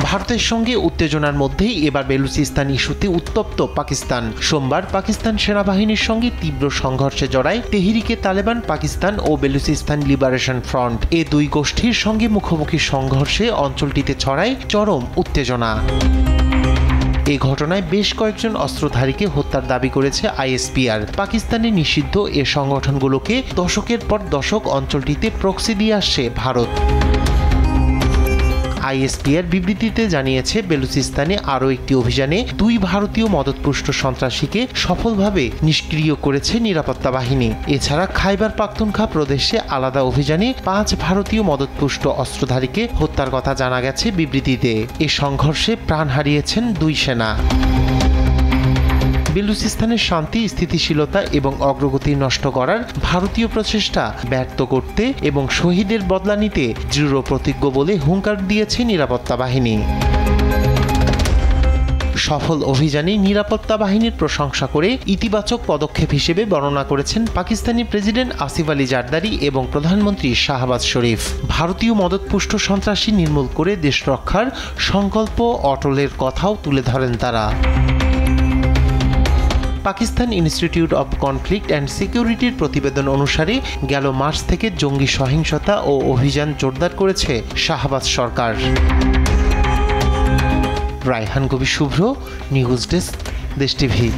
ভারতের সঙ্গে উত্তেজনার মধ্যেই এবার বেলুচিস্তান ইস্যুতে উত্তপ্ত পাকিস্তান। সোমবার পাকিস্তান সেনাবাহিনীর সঙ্গে তীব্র সংঘর্ষে জড়ায় তেহরিকে তালেবান পাকিস্তান ও বেলুচিস্তান লিবারেশন ফ্রন্ট। এ দুই গোষ্ঠীর সঙ্গে মুখোমুখি সংঘর্ষে অঞ্চলটিতে ছড়ায় চরম উত্তেজনা। এই ঘটনায় বেশ কয়েকজন অস্ত্রধারীকে হত্যার দাবি করেছে আইএসপিআর। পাকিস্তানে নিষিদ্ধ এ সংগঠনগুলোকে দশকের পর দশক অঞ্চলটিতে প্রক্সি দিয়ে আসছে ভারত। আইএসপিআর বিবৃতিতে জানিয়েছে, বেলুচিস্তানে আরও একটি অভিযানে 2 ভারতীয় মদতপুষ্ট সন্ত্রাসীকে সফলভাবে নিষ্ক্রিয় করেছে নিরাপত্তা বাহিনী। এছাড়া খাইবার পাখতুনখা প্রদেশে আলাদা অভিযানে 5 ভারতীয় মদতপুষ্ট অস্ত্রধারীকে হত্যার কথা জানা গেছে বিবৃতিতে। এ সংঘর্ষে প্রাণ হারিয়েছেন 2 সেনা। বেলুচিস্তানের শান্তি, স্থিতিশীলতা এবং অগ্রগতি নষ্ট করার ভারতীয় প্রচেষ্টা ব্যর্থ করতে এবং শহীদের বদলা নিতে দৃঢ় প্রতিজ্ঞ বলে হুঙ্কার দিয়েছে নিরাপত্তা বাহিনী। সফল অভিযানে নিরাপত্তা বাহিনীর প্রশংসা করে ইতিবাচক পদক্ষেপ হিসেবে বর্ণনা করেছেন পাকিস্তানি প্রেসিডেন্ট আসিফ আলী জারদারি এবং প্রধানমন্ত্রী শাহবাজ শরীফ। ভারতীয় মদতপুষ্ট সন্ত্রাসী নির্মূল করে দেশ রক্ষার সংকল্প অটলের কথাও তুলে ধরেন তারা। Pakistan institute of conflict and সিকিউরিটির প্রতিবেদন অনুসারে গেল মার্চ থেকে জঙ্গি সহিংসতা ও অভিযান জোরদার করেছে শাহবাজ সরকার। রায়হান কবি শুভ্র, নিউজ ডেস্ক, দেশ টিভি।